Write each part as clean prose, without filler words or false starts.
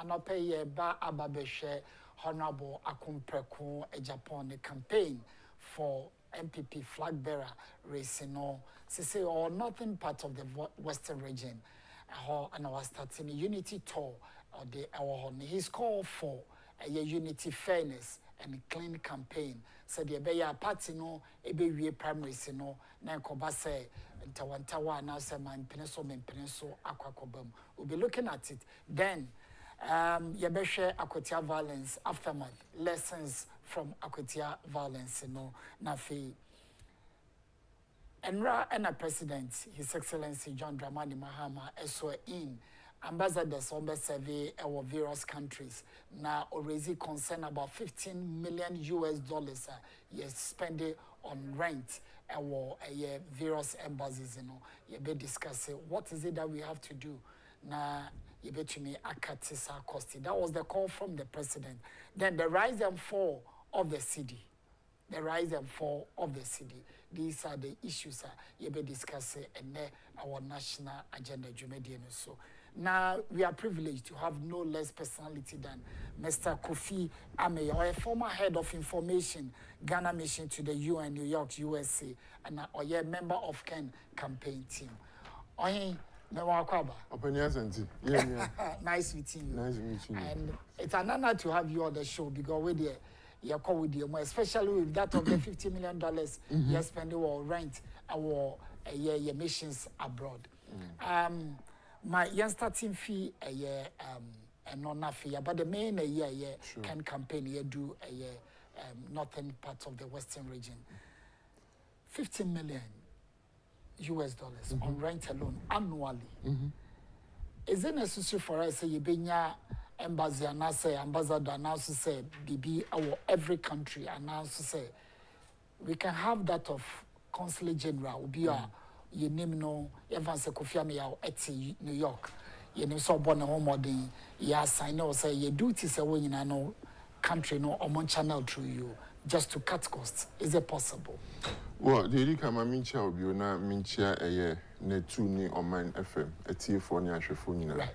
anope ye ba ababehwe Honorable Akufo-Addo Agyapong the campaign for MPP flag bearer race no say or northern part of the western region and I was starting a unity tour or the he's called for a unity fairness and clean campaign said the be party no ebe primary no na koba say ntawantawa na say man peneso akwakobam we'll be looking at it then yebeshe Akwatia violence aftermath lessons from Akwatia violence na fi Enra and a president His Excellency John Dramani Mahama SO in ambassadors on the survey our various countries now already concerned about $15 million yes spending on rent our various embassies you be discussing what is it that we have to do na you bet me akatisa cost. That was the call from the president. Then the rise and fall of the cedi. The rise and fall of the cedi. These are the issues you be discussing and our national agenda. So now we are privileged to have no less personality than Mr. Kofi Ame, or a former head of information Ghana mission to the UN, New York, USA, and a member of Ken campaign team. Nice meeting you. Nice meeting you. And it's an honor to have you on the show because with you call with you, especially with that of the $50 million you're spending on rent our your missions abroad. My young starting fee a year and not fee, but the main a year can campaign you do a year northern part of the western region. $15 million on rent alone annually. Is it necessary for us to say you embassy and say ambassador and also say BB our every country and also say we can have that of consulate general be you name no Evans Kofi Ame at New York you name so born home or the sign or say you duty say when you know country no on channel through you just to cut costs. Is it possible? Well, the Erika Mincha will be na Mincha a year, ne 2 ni on mine FM, a T4 ni Ashafuni. Right.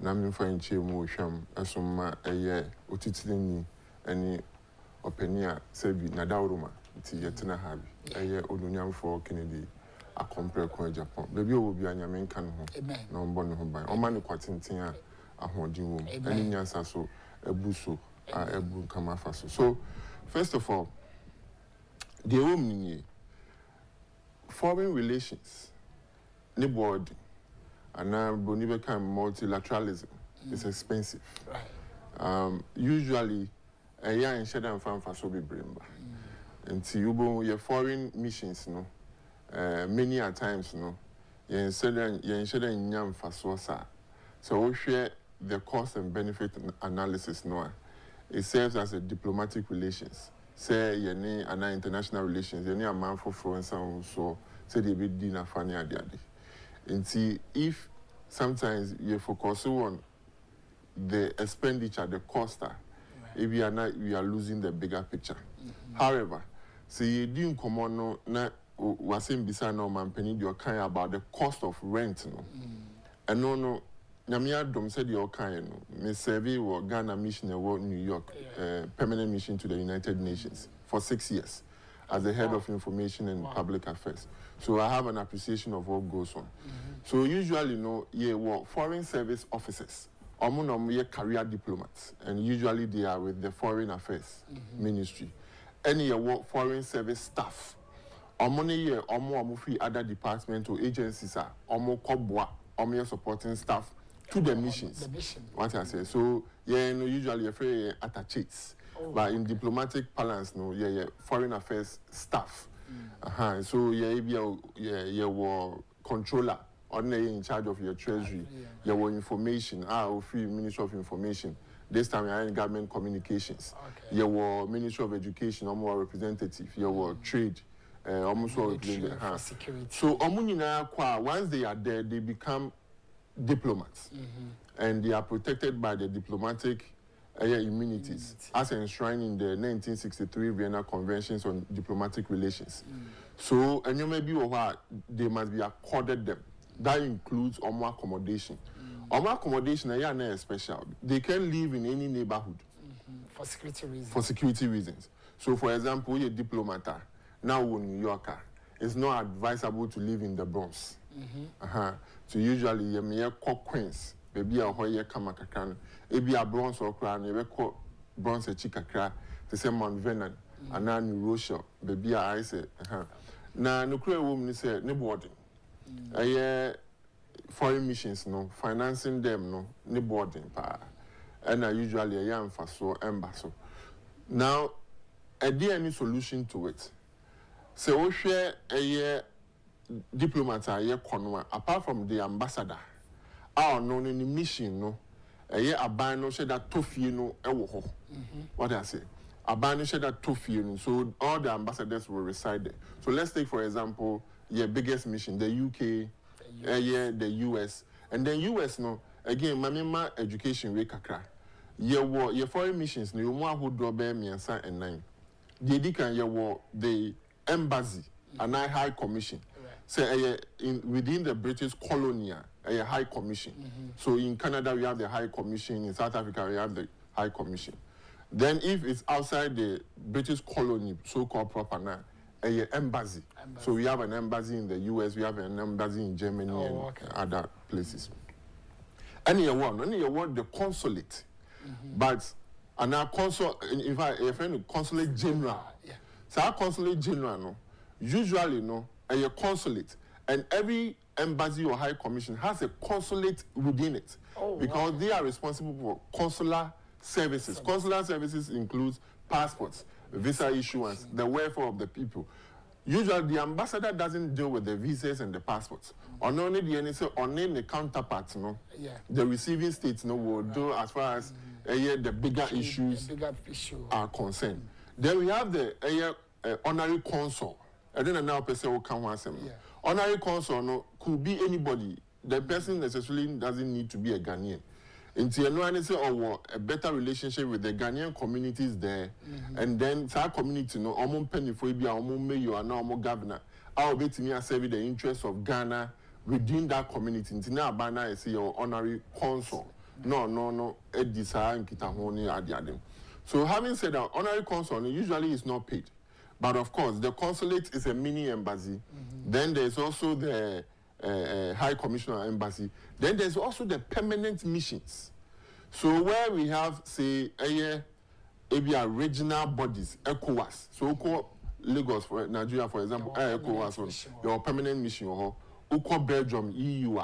Namin Fine Chemo Sham, Asoma a year, Utitini, any openia, Sebi, Nadauruma, Tiatina Habi, a year Oduniam for Kennedy, a compare Ken Agyapong. Baby will be an Yaman can home, no born home by Omani Quatintia, a hoarding room, any Yansaso, a buso, a boom Kamafaso. So, first of all, the woman foreign relations, the board, and now become multilateralism is expensive. Right. Usually, a year in Shedan Farm for so be bremba. And see your foreign missions, no, many a times, no, you shouldn't yam for so we share the cost and benefit analysis, no. It serves as a diplomatic relations. Say yene ana international relations, yene a man for France so say they be dinner funny adi. And see if sometimes you focus on the expenditure, the cost, if you are not, we are losing the bigger picture. However, say you didn't come on no na was saying beside no man penny your kind about the cost of rent no. And no Namia Dom said your kind, me survey or Ghana mission in New York, permanent mission to the United Nations for 6 years as the head of information and public affairs. So I have an appreciation of what goes on. So usually, foreign service officers, career diplomats, and usually they are with the foreign affairs ministry. Any foreign service staff, other departments or agencies are supporting staff to the missions. The mission. What I say. So usually afraid attaches. But in diplomatic balance, foreign affairs staff. So your controller in charge of your treasury, your information, free Ministry of Information. This time you're in government communications. Your Ministry of Education, more representative, your trade. Almost all security. So once they are there, they become diplomats, and they are protected by the diplomatic immunities as enshrined in the 1963 Vienna Conventions on Diplomatic Relations. So, and you may be they must be accorded them. That includes accommodation. Omo accommodation is special. They can live in any neighborhood. For security reasons. For security reasons. So, for example, you're a diplomat, now we're New Yorker. It's not advisable to live in the Bronx. So usually, you may call Queens. Maybe a hoye kamakakran. Maybe a Bronx or crown. You may call Bronx a chikakra. The same Mount Vernon. And then New Rochelle. Maybe I say. Now, no clear woman say no boarding. Foreign missions, no financing them, no boarding. And usually a young faso embassy. Now, are there any solution to it? So we share a year diplomat a year conwa apart from the ambassador. Our known in the mission no a year abano said that tofi no ewo. What I say? Abano said that tofi no, so all the ambassadors will reside there. So let's take for example your biggest mission, the UK, the US, and then US no again mamima education we kakra. Your foreign missions no you more who draw bear me and 9. The can the embassy and high commission. Say within the British colony, a high commission. So in Canada we have the high commission, in South Africa we have the high commission. Then if it's outside the British colony, so-called proper now, a embassy. So we have an embassy in the US, we have an embassy in Germany and other places. Any one, the consulate. But and our consul, in fact, a friend consulate general. So our consulate general, no, usually no, a consulate, and every embassy or high commission has a consulate within it, because they are responsible for consular services. Consular services includes passports, visa issuance, the welfare of the people. Usually, the ambassador doesn't deal with the visas and the passports. On only the NSA, on the counterparts, no, the receiving states, no, will do as far as the bigger issues are concerned. Then we have the honorary consul. I don't know now person will come once. Honorary consul no, could be anybody. The person necessarily doesn't need to be a Ghanaian. Until no one say a better relationship with the Ghanaian communities there, and then our community no, penny for be our mayor and our governor. I'll bet me serve the interests of Ghana within that community. Until now, Bana is your honorary consul. No, Edisa and Kitahoni Adiadim. So having said that, honorary consul usually is not paid. But of course, the consulate is a mini embassy. Then there's also the High Commissioner Embassy. Then there's also the permanent missions. So where we have, say, regional bodies, ECOWAS. So Lagos, for Nigeria, for example, ECOWAS, your permanent mission, Belgium, EU,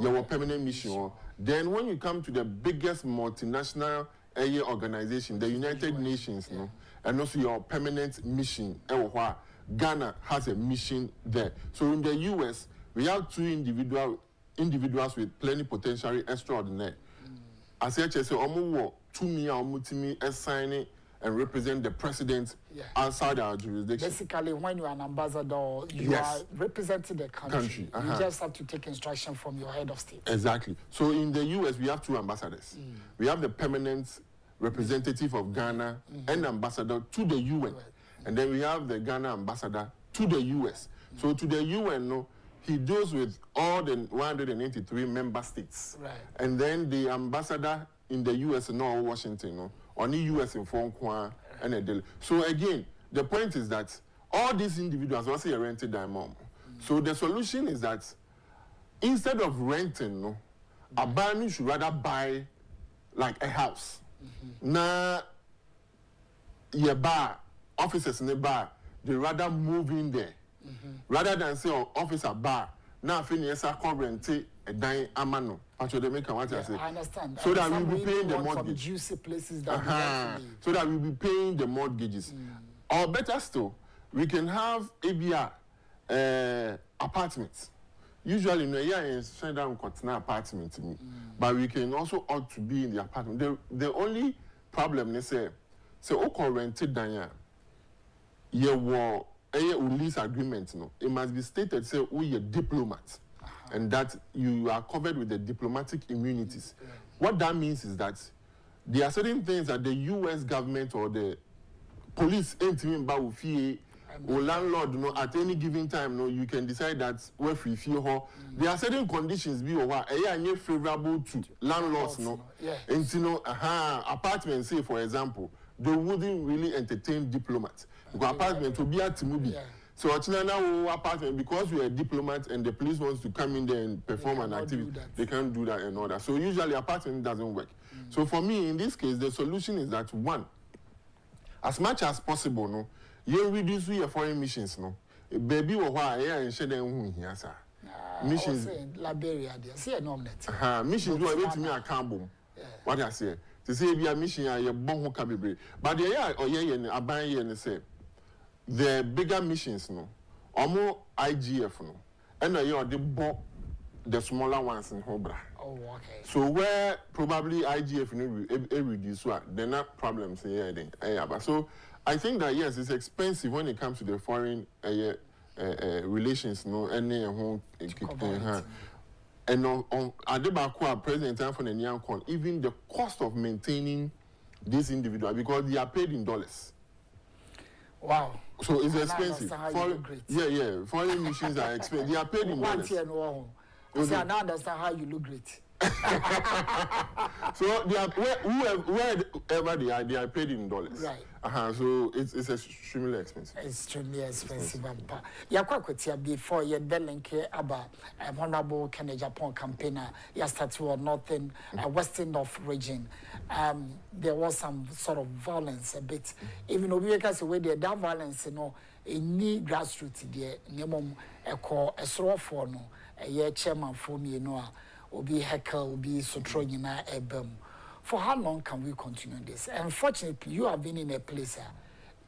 your permanent mission. Then when you come to the biggest multinational organization, the United Nations, no, and also your permanent mission, Ghana has a mission there. So in the US, we have two individuals with plenipotentiary extraordinary. As I say, almost 2 million assigning and represent the president outside our jurisdiction. Basically, when you're an ambassador, you are representing the country. You just have to take instruction from your head of state. Exactly. So in the US, we have 2 ambassadors. We have the permanent representative of Ghana and ambassador to the UN. And then we have the Ghana ambassador to the US. So to the UN, no, he deals with all the 183 member states. And then the ambassador in the US, no, Washington, no, only US in Fonkwa and a deal. So again, the point is that all these individuals also are rented their mom. So the solution is that instead of renting, no, a banner should rather buy like a house. Now, your bar, officers in the bar, they rather move in there. Rather than say, officer bar, now finish a current a dying amano. Actually, they make what I say. I understand. So that we'll be paying the mortgage. Juicy places that so that we'll be paying the mortgages. Or better still, we can have apartments. Usually, in send down continent apartment, but we can also ought to be in the apartment. The only problem they say, rented down here, a lease agreement, no, it must be stated, say, we are diplomats, and that you are covered with the diplomatic immunities. What that means is that there are certain things that the U.S. government or the police ain't even about or landlord, no, at any given time, no, you can decide that where free fee hall. There are certain conditions be or what are favorable to landlords, no. And you know, apartments, say for example, they wouldn't really entertain diplomats. Because apartment will be at Timubi. So now apartment, because we are diplomats and the police wants to come in there and perform an activity, they can't do that and all that. So usually apartment doesn't work. So for me, in this case, the solution is that one, as much as possible, no, you reduce your foreign missions, no. Baby or why and share them here, sir. Missions Liberia, see an omelette. Missions do away to me a carbon. What I say. To say be a mission a bon cabby. But the and a buy and say the bigger missions, no, or more IGF, no, and you are the smaller ones in Hobra. Oh, okay. So where probably IGF reduce what they're not problems here. But so I think that yes, it's expensive when it comes to the foreign relations, no, any home and on Adebakwa president for the Nyankon, even the cost of maintaining this individual because they are paid in dollars. Wow. So it's expensive. Foreign missions are expensive. They are paid in dollars. I now understand how you look great. So they are wherever they are paid in dollars. Right. So it's extremely expensive. Extremely expensive. Yakwakotia before you link about Honorable Ken Agyapong campaigner, you started to northern western north region. There was some sort of violence a bit. Even though we can say where that violence, you know, any grassroots there, nemom a straw for no, a year chairman for me, you know. Obi heckle, obi sotronyina ebem. For how long can we continue this? Unfortunately, you have been in a place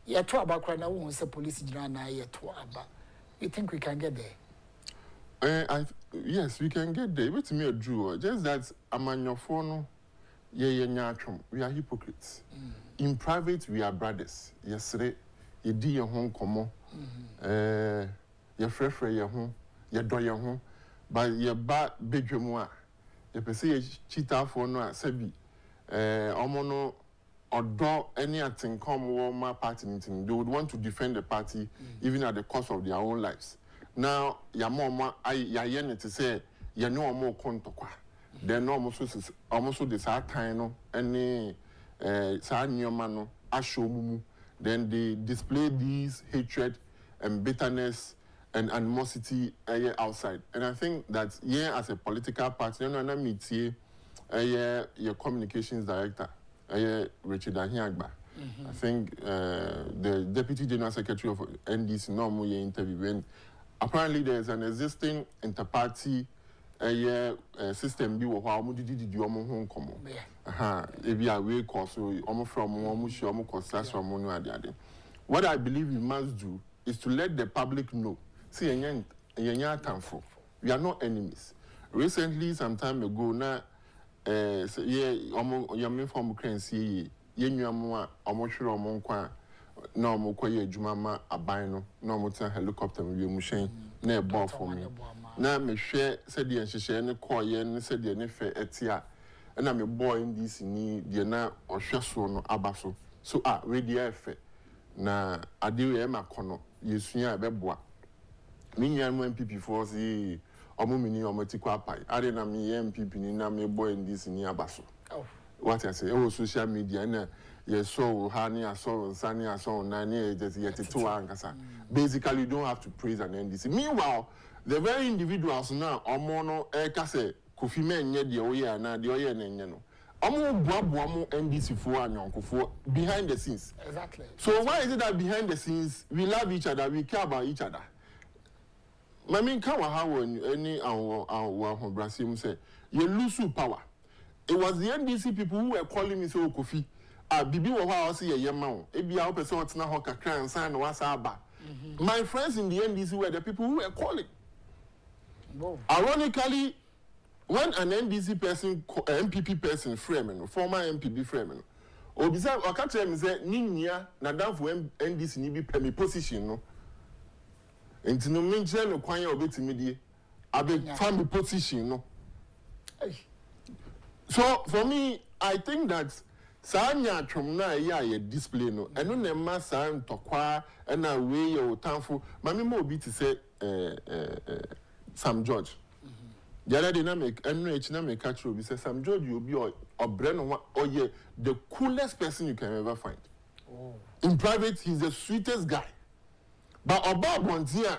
here. To about crying, I won't say police general yet to about. You think we can get there? Yes, we can get there. It's me a Jew. Just that I'm on your phone. We are hypocrites. In private, we are brothers. Yesterday, you do your home come your friend, your home, your door, your home. But your bad bedroom, you can see a cheetah for no sebi. Omono or do anything come warmer party meeting. They would want to defend the party even at the cost of their own lives. Now, your mama, I to say, you know more contokwa. They know almost the Satino, any Sanyo Ashomu. Then they display these hatred and bitterness and animosity outside. And I think that as a political party, I meet here, your communications director, Richard Ahiagba. I think the Deputy General Secretary of NDC normally interviewing. Apparently, there's an existing inter-party system. What I believe we must do is to let the public know. See, we are not enemies. Recently, some time ago, now, from Ukraine, see, no jumama abino, no helicopter, machine, near ball for me. Now, me share said the and coy said the nefe etia, and I'm a boy in this need, the na or shaso abaso. So, ready effect. Na adiwe ema kono, yesunya beboa. Minya MPP for the omumini omotikwa pai. Ade na mi MPP ni na me boy in this ni abaso. What I say, social media na ye so hani aso sani aso nani just yet to ankasa. Basically, you don't have to praise an NDC. Meanwhile, the very individuals now omono kase kofi men nye de oye na de oye na no. Omo NDC for behind the scenes. Exactly. So why is it that behind the scenes we love each other, we care about each other? I mean, how any our Brazil say you lose power. It was the NDC people who were calling me so Kofi. Bibi wa I see a yamau. Ebi a person what's now kakra and sign wasaba. My friends in the NDC were the people who were calling. Whoa. Ironically, when an NDC person, MPP person, former MPP frame, obisa wakati me say ninya na dan for NDC ni bi pemi position no. Enti no menche no kwan ya obetimi die. Abe family position no. So for me, I think that saa nya atwom na ye display no eno na ma saa ntokwa na we ye otanfo mame ma obi ti say Sam George the other dynamic eno echi na me catch obi say Sam George you be obre no oye the coolest person you can ever find. In private he's the sweetest guy, but about bontia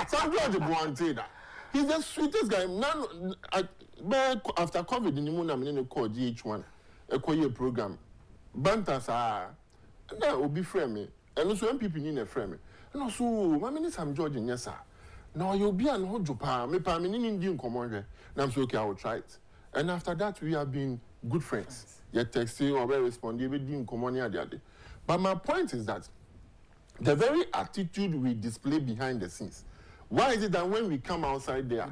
Sam George bontia he's the sweetest guy. None after COVID in the moon I'm in a call GH1 a choir program bantas are now will be friendly and also when people in a friend and also my minister Sam George in yes sir now you'll be an old Japan me pa me Indian commander and I'm so okay I will try it, and after that we have been good friends. Yet texting or respond we didn't commander. But my point is that the very attitude we display behind the scenes, why is it that when we come outside there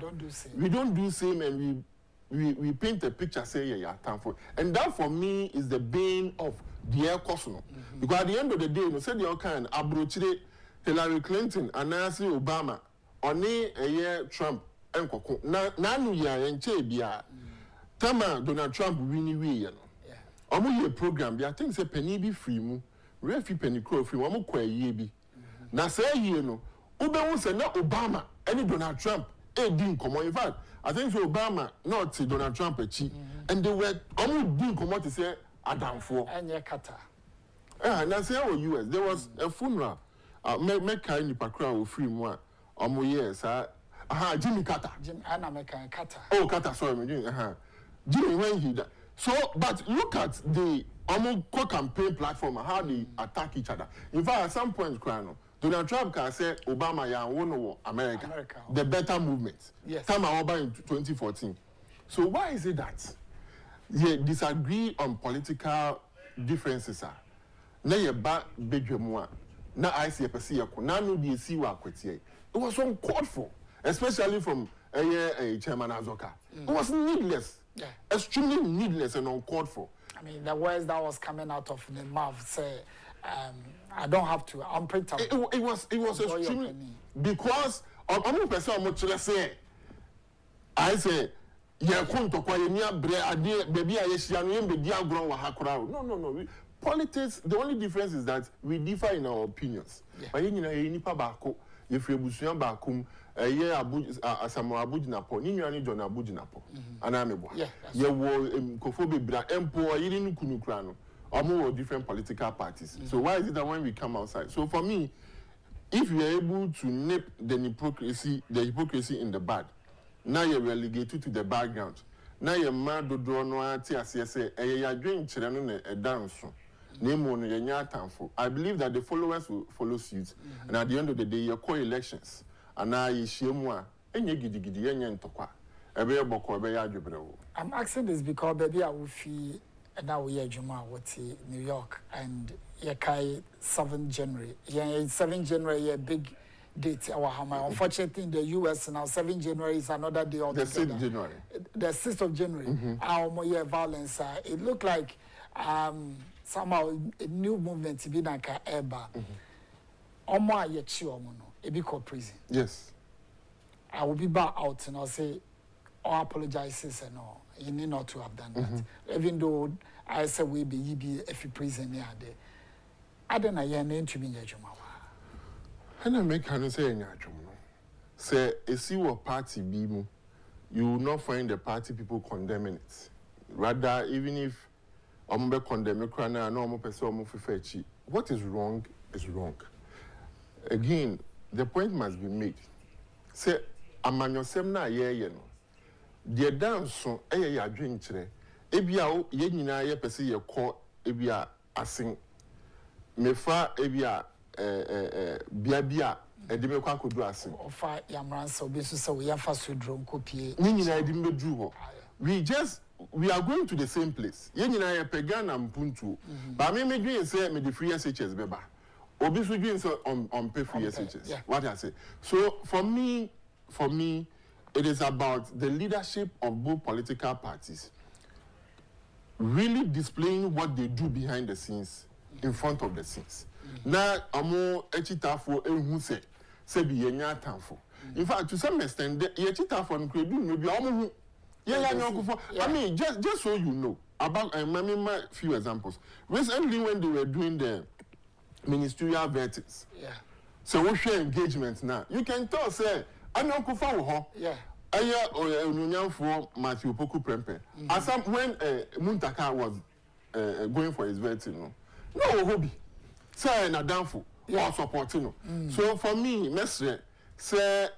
we don't do same and we paint a picture say yeah time for, and that for me is the bane of the air cosmo. Because at the end of the day you know say the kind abrochire Hillary Clinton and Nancy Obama oni a year Trump enkoko na nu ya enche bia tama Donald Trump wini we you know omo ye program bi I think say penny bi free mu refi penny crow free omo kwa ye bi na say ye no ube say na Obama any Donald Trump din komo. In fact I think so Obama not Donald Trump echi and they were omo din komo to say adamfo anye kata na say our US there was a funeral me kind nipa kra o free mu a omo yes Jimmy Carter Jim ana me kan kata oh Carter sorry me Jimmy when he died. So but look at the campaign platform and how they attack each other. In fact at some point Donald Trump can say Obama ya won America the better movement. Yes. Time over in 2014. So why is it that you disagree on political differences na ye ba bedwemu a na I see a person na no dey see wa kwatie. It was uncalled for, especially from Chairman Azoka. It was needless. Yeah. Extremely needless and uncalled for. I mean, the words that was coming out of the mouth say, I don't have to. I'm printable. It was extremely because I'm person much less say. I say, yeah, kunto kwa yenia bre ade baby ayeshia no yembe dia gron wa hakora. No. Politics. The only difference is that we differ in our opinions. But yenya nipa baako yefre busuan baakum. Asamo Abujinapo, Ninyani John Abujinapo, Anamebo. Ye wo Kofobe Bra, Empo, Yirin Kunukrano, or different political parties. So why is it that when we come outside? So for me, if you are able to nip the hypocrisy in the bud, now you're relegated to the background. Now you're mad to draw no TSS, you're doing children a dance. I believe that the followers will follow suit, and at the end of the day, your co-elections. And now you see more. I'm asking this because baby I will feel now we are Juma New York and Yakai 7th January. 7th January a big date our hammer. Unfortunately in the US now 7th January is another day altogether. The 6th January. The 6th of January. Our more violence. It looked like somehow a new movement to be like Eba. Omo yechi omo no. Be called prison. Yes. I will be back out and I'll say, oh, apologizes and all. You need not to have done that. Even though I say we be if you prison here there. I don't know your name to be Juma. And I make her say say a see what party be mu, you will not find the party people condemning it. Rather, even if I'm condemn crana no person what is wrong is wrong. Again, the point must be made. Say, amanyosem na ye no. The dance so ya drink chere. Ebia ye nyina ye pese ye call ebia asing. Mefa ebia bia edi me kwa kodu asing. Ofa yamransa obi so say we yafa so drum kopie. Ni nyina edi me dru ho. We are going to the same place. Ye nyina ye pegana mpuntu. Ba me dwen say me the free SHS beba. Obi so doing so on pay for SHS. Yeah. What I say. So for me, it is about the leadership of both political parties really displaying what they do behind the scenes in front of the scenes. Now, amo echitafo ehu se bi yenya tanfo. In fact, to some extent, the echitafo nkredu maybe amo I mean, just so you know about my few examples. Recently, when they were doing the ministerial verdicts, so we share engagement now. You can tell, say, I'm not going for Aya or for Matthew Poku Prempe. As when Muntaka was going for his verdict, no hobby. Say na downful or supporting. So for me, Mestre, say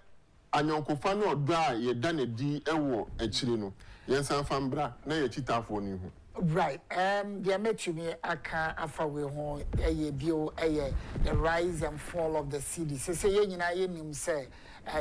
Anyankofa no dra ye dane di ewo echire no. Yensan fambra na ye chita for ni ho. Right. The me aka afa we ho eye bio eye the rise and fall of the city. Say ye nyina ye nim say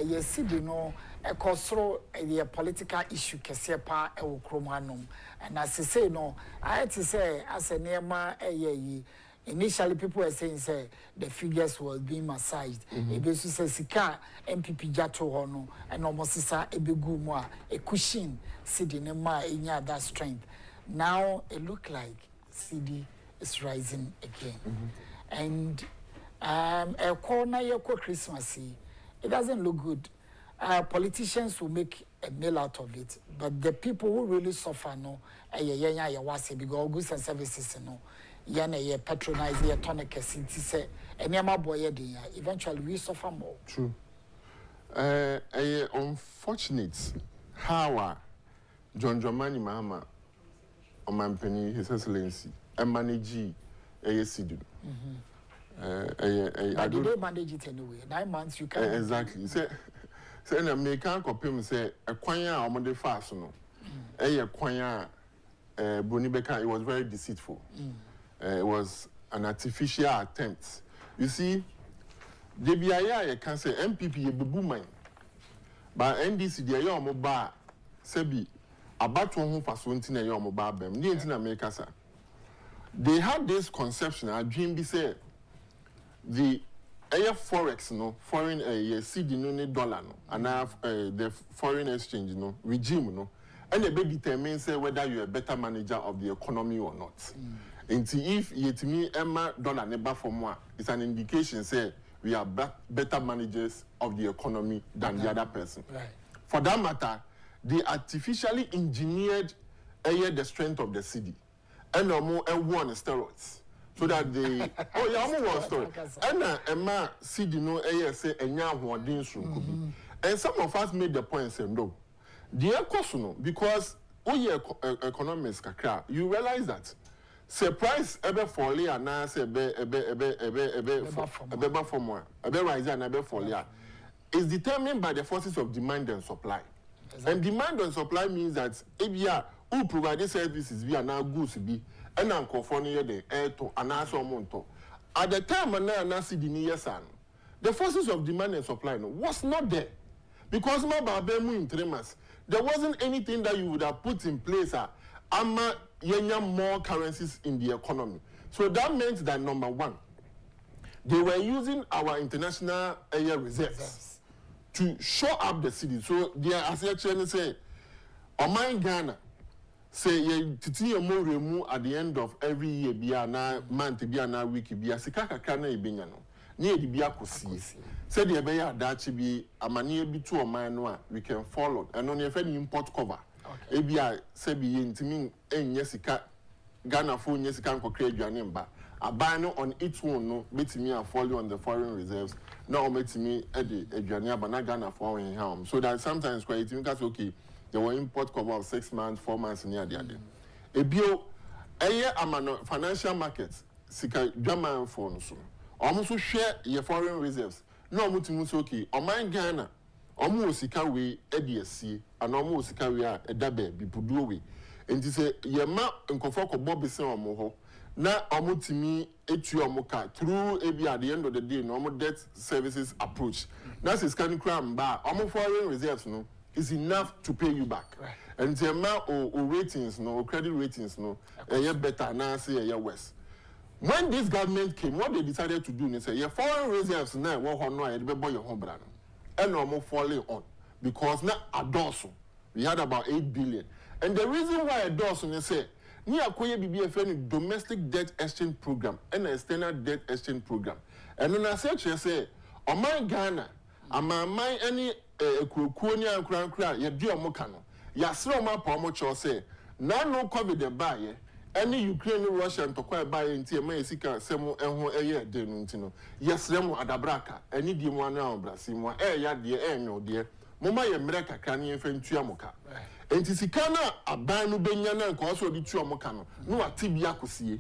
ye city no ekosoro the political issue kese pa e wo kromanom. And as say no, I had to say as a neema eye initially people were saying say the figures was being massaged. Ebesu say sika MPP jato hono and almost sa ebegu mo a cushion city nema inya that strength. Now it look like CD is rising again. And a corner yoko Christmas, it doesn't look good. Politicians will make a meal out of it, but the people who really suffer no because goods and services no yana patronize your tonic say eventually we suffer more. True. Unfortunate how John Dramani Mahama Omampeni, His Excellency, and manage a cedi. But you don't manage it anyway. 9 months you can. Exactly. Say, na me can copy say a kwanya omode fast no. Kwanya Bonibeka, it was very deceitful. It was an artificial attempt. You see, the BIA can say MPP ye bebu mine. But NDC the ayo mo ba sebi about one for na your mobile bem. America, sir. They had this conception, a dream be say the air forex, no foreign cedi no dollar no, and the foreign exchange no regime no, and they determine say whether you're a better manager of the economy or not. And if yet me Emma dollar never for more, it's an indication say we are better managers of the economy than the other person. Right. For that matter, they artificially engineered the strength of the city and more one steroids so that they one story and Emma city no say and some of us made the point say no the no because economics kakra you realize that surprise ever fall and now say rise and fall is determined by the forces of demand and supply. Exactly. And demand and supply means that ABR who provide services be now goods be and now conforming the air to an answer monto. At the time and now see the near sun, the forces of demand and supply was not there. Because my babemu in 3 months, there wasn't anything that you would have put in place more currencies in the economy. So that meant that number one, they were using our international air reserves to show up the city. So they are actually say, Oman Ghana, say ye more remove at the end of every year, be na month, be na week, be a sikaka kana ibinyano. Near the biakosi. Say the beya dachi be a mania be to Oman, we can follow. And only if any import cover. Ebia say be intiming en yesika Ghana phone yesikan for create your name ba. A banner on its own no bet me and follow on the foreign reserves. No met me at the Ghana but not Ghana for in home. So that sometimes quite that's okay. There were import cover of 6 months, 4 months near the other. A bio a year amano financial markets sika German phones. Almost share your foreign reserves. No mutimusoki or my Ghana. Almost sika we EDSC and almost sika we are a dabe be puduwe. And to say Yama and Kofoko Bobby Moho. Na omutimi etu omuka through ebi at the end of the day normal debt services approach. That's is can cram ba omo foreign reserves no is enough to pay you back. Right. And the amount of ratings no credit ratings no better now say worse. When this government came, what they decided to do is say your foreign reserves now what honor be boy your home brand. And normal falling on because now adorso we had about 8 billion. And the reason why adorso they say ni akoye bibi efeni domestic debt exchange program and external debt exchange program. And then I said say Oman Ghana amaman any ekuokuo ni ankran ye di omo ka no yasro ma pa omo cho say na no covid the buy any Ukraine Russia and tokwa buy nti e ma esika semo ehho eye de no nti no yesre mo adabraka ani di mo ana obrasi mo ya de enyo de moma ye mre kakra ne yemfa ntua moka enti sika na aban no benya na nko so di tua moka no atibia kosie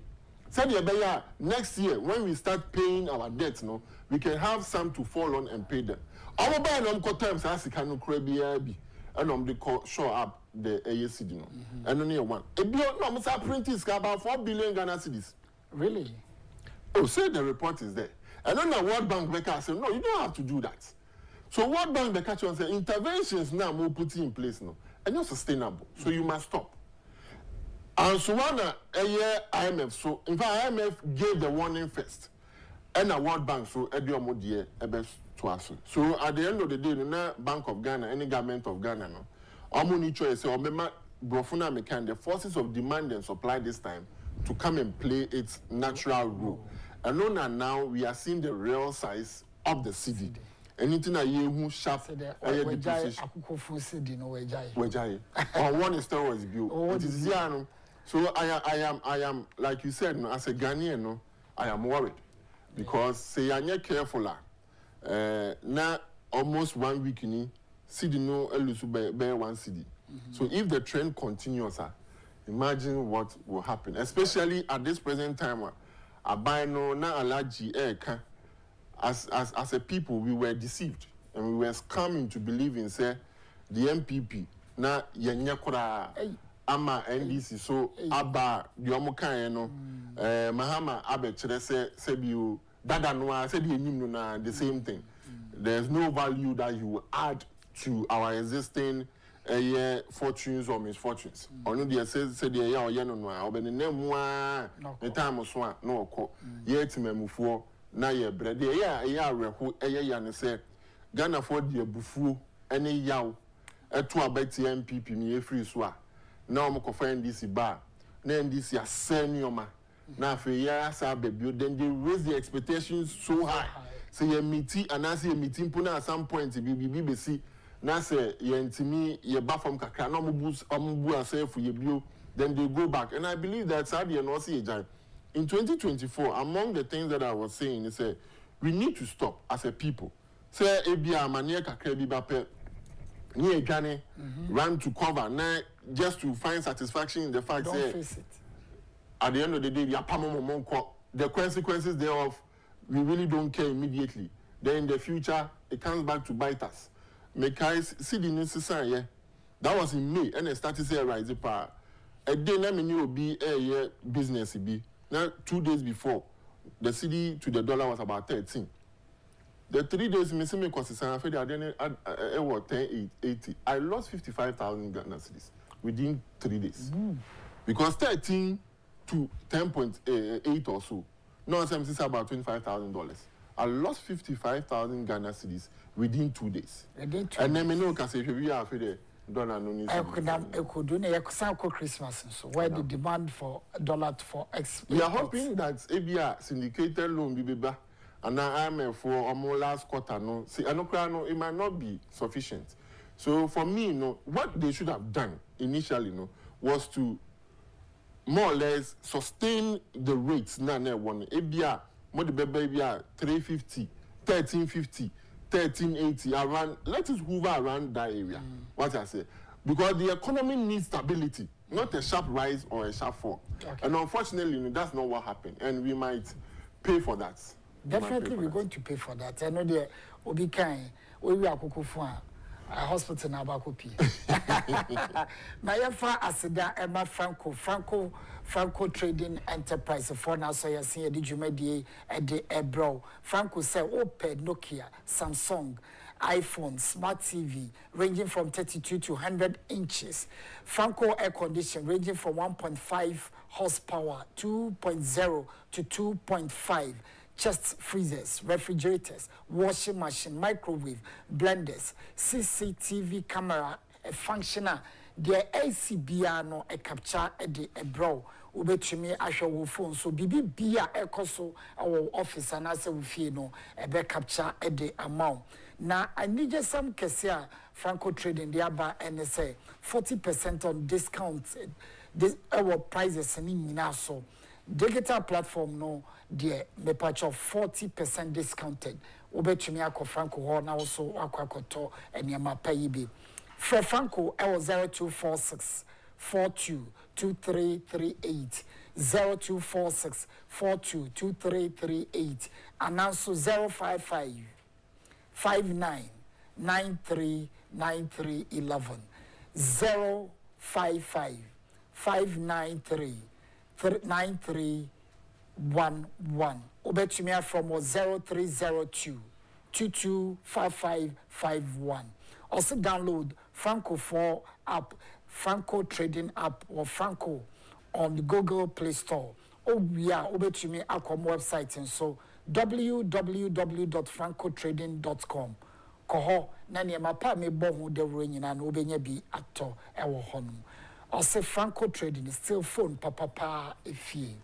said ya next year when we start paying our debts no we can have some to fall on and pay them our buy no ko times asika no kra bia bi and they call show up the AACD no and only one ebio no must print is about 4 billion Ghana cedis. Really? Oh, say the report is there. And then the World Bank Becker said, no, you don't have to do that. So World Bank Becker said interventions now more put in place now and not sustainable. So you must stop. And so one a year IMF, so in fact IMF gave the warning first. And the World Bank so Edio Modie best to us. So at the end of the day, the Bank of Ghana, any government of Ghana no, Omuni choice or member Brofuna Mekan, the forces of demand and supply this time to come and play its natural role. And now we are seeing the real size of the cedi. Anything I hear who sharp akufo-addo no wejai. On one is towards view. It is here. So I am like you said, no, as a Ghanaian, no, I am worried because say I not careful. Now almost 1 week in cedi no elusu be 1 cedi. So if the trend continues, imagine what will happen, especially at this present time. I buy no na allergy as a people we were deceived and we were scammed to believe in say the MPP na yenya kura ama NDC so aba the omokan no Mahama abe chere say biu dada no say the enim no na the same thing. There's no value that you add to our existing fortunes or misfortunes. Ono dia say the ya oye no no obene nemu a the time so a no okọ ye timamufuo na ye brede ya areho ya ne say Ghana for the bufuo ene yaw eto abati MPP mi e free so a na omo ko find this bar na NDC asenioma na afi ya sa babio then they raise the expectations so high say ye meeting and as ye meeting puna at some point be see na say yentimi ye ba from kakra na omubu asefu ye bio then they go back and I believe that Sadia no see ejai in 2024 among the things that I was saying is say we need to stop as a people say ebia manie kakra bi ba pe ni edwane run to cover na just to find satisfaction in the fact don't face it at the end of the day we are pamomonko the consequences thereof we really don't care immediately then in the future it comes back to bite us. Because cedi necessary that was in May and it started to rise pa a day na me will be a business be now 2 days before the cedi to the dollar was about 13 the 3 days me see me consistent I feel then it was 10.80 I lost 55,000 Ghana cedis within 3 days because 13 to 10.8 or so now I'm saying about $25,000 I lost 55,000 Ghana cedis within 2 days. And then me know can say we are for the dollar no need. Christmas so where the demand for dollar for export. We are hoping that ABR syndicated loan be better and now I'm for almost last quarter no. See I know it might not be sufficient. So for me what they should have done initially was to more or less sustain the rates na one ABR more the baby 350 1350 1380 around let us hover around that area what I say because the economy needs stability not a sharp rise or a sharp fall and unfortunately that's not what happened and we might pay for that. Definitely we're going to pay for that. I know the obi kind we are akufo a hospital na abakopi na yefa asida Emma Franco Trading Enterprise for now so you see the jumedie e de ebro Franco say oped Nokia Samsung iPhone smart TV ranging from 32 to 100 inches Franco air condition ranging from 1.5 horsepower 2.0 to 2.5 chest freezers, refrigerators, washing machine, microwave, blenders, CCTV camera, a functional, the ACBR no a capture a bro. Ubetumi asho wo phone so bibi bia ekoso our office and as we feel no e be capture the amount. Na I need some kese Franco Trading the aba and say 40% on discount this our prices in so digital platform no the me patch of 40% discounted obetumi akọ Franco ho na also akwakoto eniama payibi for Franco L 0246 422338 0246 422338 and also 055 59939311 055 5939311 obetumi from 0302 225551 also download Franco 4 app Franco Trading app or Franco on the Google Play Store. Oh, we are obetumi akom website and so www.francotrading.com. Koho na niema pa me bo hu de woro nyina na obenya bi ato ewo honum. Also Franco Trading is still phone papa efie.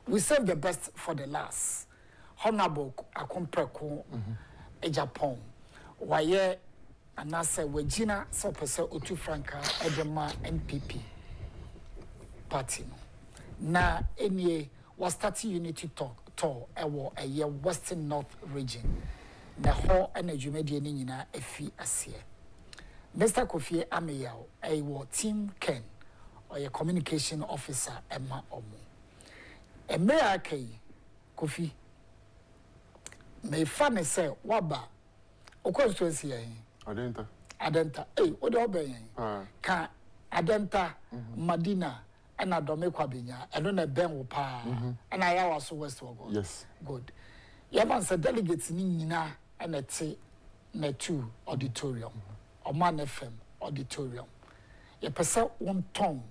We save the best for the last. Honorable Akompreko Agyapong. Waye anase wagina so pese otu franka edema NPP party na enie was starting unity tour ewo eye Western North region na ho energy media ni nyina afi asie Mr. Kofi Ameyao ewo team Ken or communication officer Emma Omo Emea kai Kofi me fane say waba okonstituency yen Adenta o do be yen ka Adenta Madina and Adome Kwabenya and on a ben wo pa and I also West Wogo. Yes. Good. You have answered delegates nina and a T na 2 auditorium or Man FM auditorium. You perceive one tongue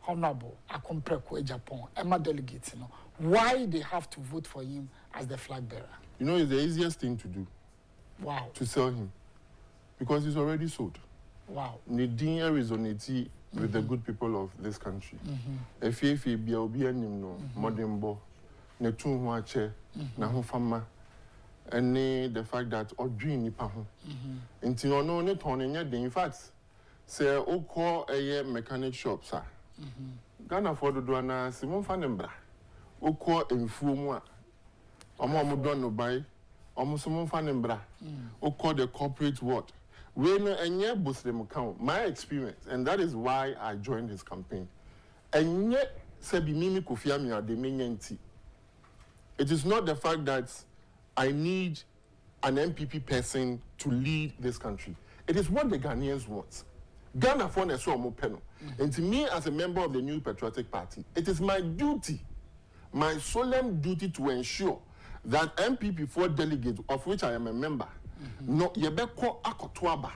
honorable Akompreko Agyapong Emma delegates you know why they have to vote for him as the flag bearer. You know it's the easiest thing to do. Wow. To sell him. Because he's already sold. Wow. Nidin resonate with the good people of this country. If be obi anim no modembo ne tun ho ache na ho fama and the fact that odwin nipa ho nti ono ne ton nya den in fact say okọ eye mechanic shop sa Ghana for do na simon fa ne mbra okọ emfuo mu a omo don no bai omo simon fa ne mbra okọ the corporate world. When a Muslim account, my experience, and that is why I joined his campaign. And yet, Sebi Kofiami are the main entity. It is not the fact that I need an MPP person to lead this country. It is what the Ghanaians want. Ghana for a so panel. And to me, as a member of the New Patriotic Party, it is my duty, my solemn duty to ensure that MPP4 delegates, of which I am a member, no yebeko akotwaba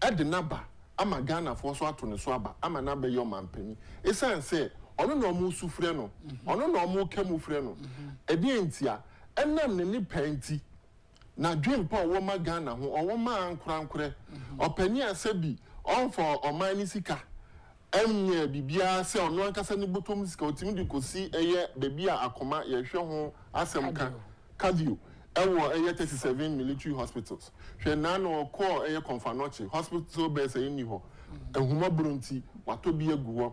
edinaba ama Ghana for so ato ne so aba ama na be yo mampani esan say ono no mu sufre no ono no mu kemu frɛ no edi entia enam ne ni panti na dwempa wo ma Ghana ho owo ma ankorankore opani asabi on for omani sika emnya bibia se ono ankasa ne botom sika otimi de kosi eye bebia akoma ye hwe ho asem ka cardio ewo 37 military hospitals. She na no call Confanoche hospital base ni ho. Ehuma brunti watobi aguwo.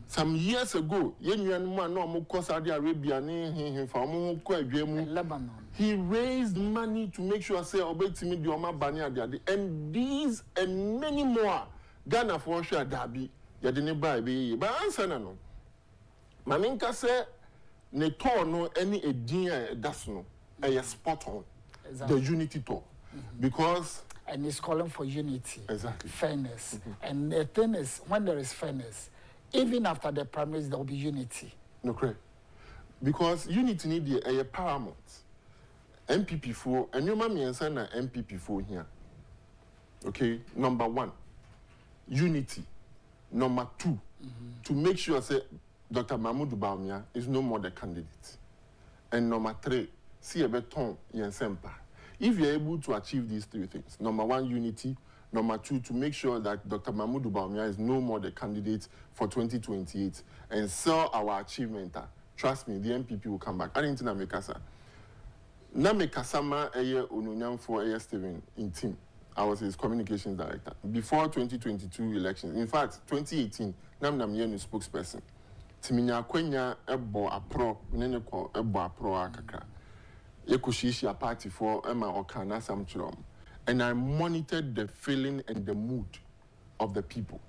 Some years ago, yenwan man no mo ko Saudi Arabia ni fa mo ko adwemu Lebanon. He raised money to make sure say obetimi di oma bani ade and these and many more Ghana for sure dabi ya de ne ba be ba answer na no. Maminka say ne to no any edin das no. A spot on exactly. The unity tour because and it's calling for unity, exactly, fairness, and the thing is when there is fairness, even after the primaries there will be unity. No, correct, because unity need a paramount. MPP4 and your mommy and son are MPP4 here. Okay, number 1, unity. Number 2, to make sure say Dr. Mahmoud Bawumia is no more the candidate, and number 3. See a beton yensempa. If you're able to achieve these 3 things, number 1, unity, number 2, to make sure that Dr. Mahmoud Bawumia is no more the candidate for 2028 and sell our achievement, trust me, the MPP will come back. I didn't know Mekasa. Na Mekasa ma eye onunyam for eye Steven in team. I was his communications director. Before 2022 elections, in fact, 2018, nam yenu spokesperson. Timinya kwenya ebo apro, nene ko ebo apro akaka. Yekushishi a party for Emma Okana Samchrom. And I monitored the feeling and the mood of the people.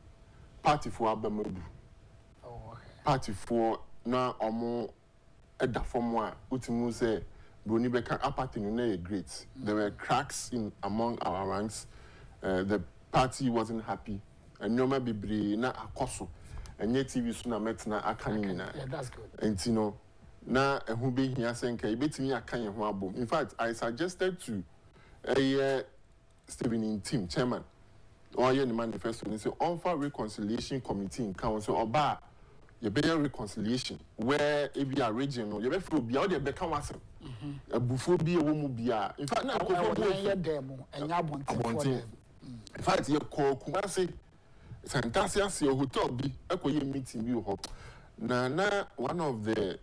Party for Abamudu. Oh, okay. Party for na omo edda formwa utimu say Bruni Beka apathy no great. There were cracks in among our ranks. The party wasn't happy. And Nyoma Bibri na akoso. And yet TV suna metna akani na. Yeah, that's good. And you know, na ehube hiya senka ibetimi akanye ho abom. In fact, I suggested to Stephen in team chairman or the manifesto and say offer reconciliation committee in council or bar you better reconciliation where if you are regional you better be out there become awesome a before be a woman be in fact now in fact you call Kumasi Santasia your hotel be a meeting you hope na one of the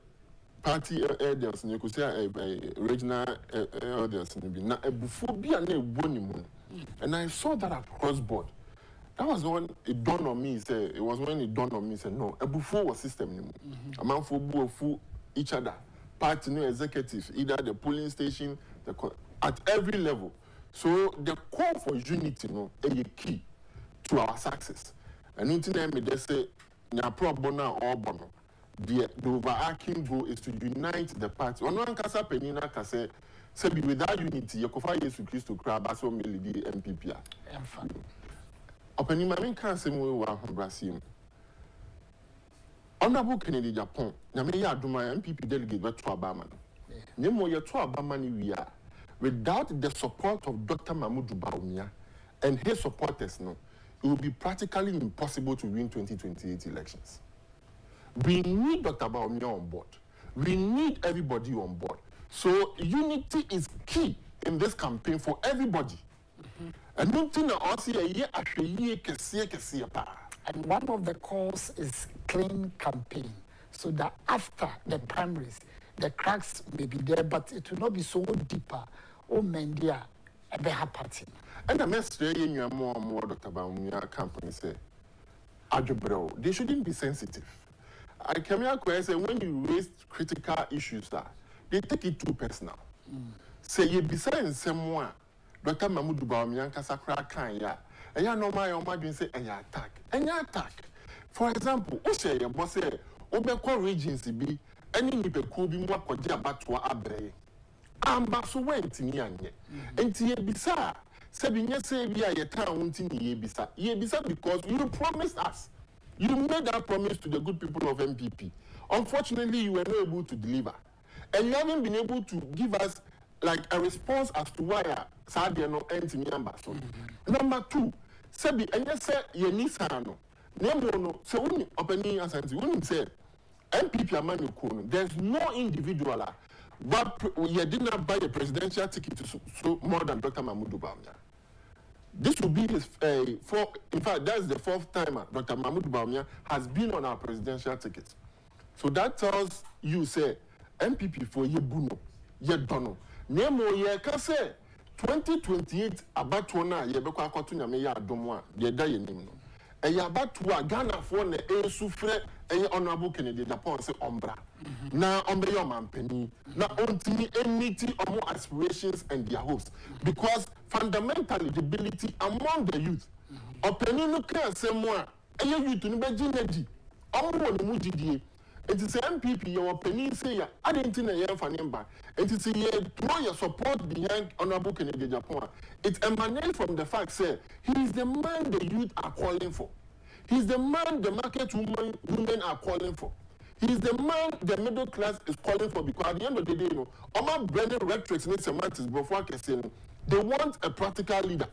party elders and you could say regional elders na a before be a name and I saw that across board. That was when it dawned on me. It was when it dawned on me. Said no, a before was system. A man for each other. Party no executives, either the polling station, at every level. So the call for unity, is a key to our success. And until they say, "Na pro bono or bono." The overarching goal is to unite the party. On one kasa penina kase. So without unity, you can Jesus Christ to grab us on the MPP. Opening my main council will have Brazil. Honorable Ken Agyapong, Nameya do my MPP delegate to Obama. Nemo ya to Obama we are. Without the support of Dr. Mahmoud Baumia and his supporters, no, it will be practically impossible to win 2028 elections. We need Dr. Baumia on board. We need everybody on board. So unity is key in this campaign for everybody. And nothing else and one of the calls is clean campaign, so that after the primaries, the cracks may be there, but it will not be so deeper. Oh, Mendia, a better party. And the message you more and more Dr. Baumia company say, Adjo, they shouldn't be sensitive. I came here and say when you raise critical issues they take it too personal. Say you beside someone, Dr. Mahmoud Baumia Kasakra kan ya. And ya no my imagine say and attack. And ya attack. For example, o say your boss say obekwa regency bi any nipeku bi mo akwaje abatwa abreye. Amba so went ni anye. Enti ye bisa say bi nye say bi a ye kan wonti ni ye bisa. Ye bisa because you promised us. You made that promise to the good people of MPP. Unfortunately, you were not able to deliver. And you haven't been able to give us like a response as to why Sadia no empty ambassador. Number two, Sebi, and you say you need Sano. No, so when you opening as when you say MPP Amanu, there's no individual but you did not buy a presidential ticket to so more than Dr. Mahmoud Baumia. This will be his in fact, that's the fourth time Dr. Mahmoud Baumia has been on our presidential ticket. So that tells you, say, MPP for ye buno, ye dono. Nemo ye ka say 2028 abatona ye beko akotunya me ya adomwa ye da ye nim no. E ya abatwa Ghana for na e sufre e honorable Ken Agyapong say ombra. Na ombre yo mampani na ontimi enmity omo aspirations and their hopes because fundamentally the ability among the youth. Openi no kan say mo a e youth no be ginedi. Omo no mu gidie. It is MPP, your penny say, I didn't think a year for him back. It is a year throw your support behind Honorable Ken Agyapong. It emanates from the fact, say, he is the man the youth are calling for. He is the man the market women are calling for. He is the man the middle class is calling for because at the end of the day, Oma Brennan rhetoric and semantics before I say, they want a practical leader.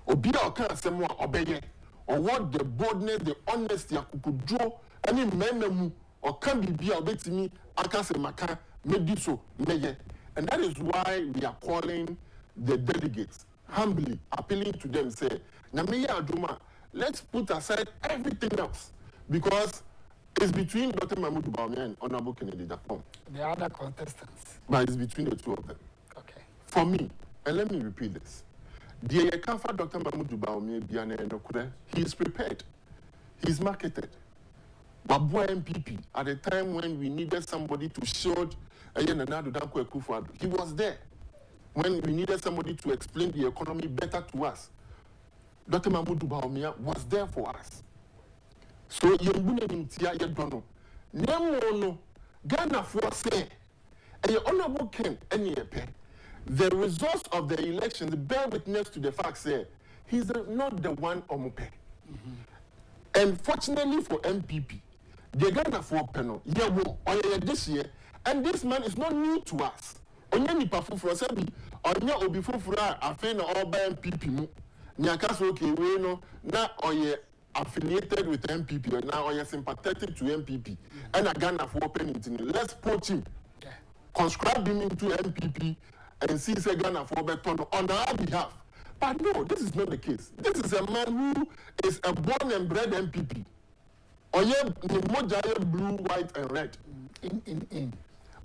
Obia Okan Semwa Obeye, or what the boldness, the honesty, could draw. Any mememu or can be a me, akase maka mediso meye. And that is why we are calling the delegates humbly, appealing to them, say, Nameya Aduma, let's put aside everything else because it's between Dr. Mahmoud Baumia and Honorable Ken Agyapong. The other contestants. But it's between the two of them. Okay. For me, and let me repeat this, The Kafa Dr. Mahmoud Baumia Biane Nokure, he is prepared. He's marketed. Babua MPP, at the time when we needed somebody to shield akufo-addo, he was there. When we needed somebody to explain the economy better to us, Dr. Mahmoud Baumia was there for us. So, Ghana for say, honorable Ken Agyapong, the results of the elections bear witness to the fact say he's not the one omupe. And fortunately for MPP, the Ghana for panel, this year, and this man is not new to us. Onye nipa fufuro sabi, onye obi fufuro afen na all by MPP mu. Nyaka so okay we no na oye affiliated with MPP or now oye sympathetic to MPP. And a Ghana for open it. Let's poach him. Conscribe him into MPP and see say Ghana for beton on our behalf. But no, this is not the case. This is a man who is a born and bred MPP. Oye mojaye blue, white, and red.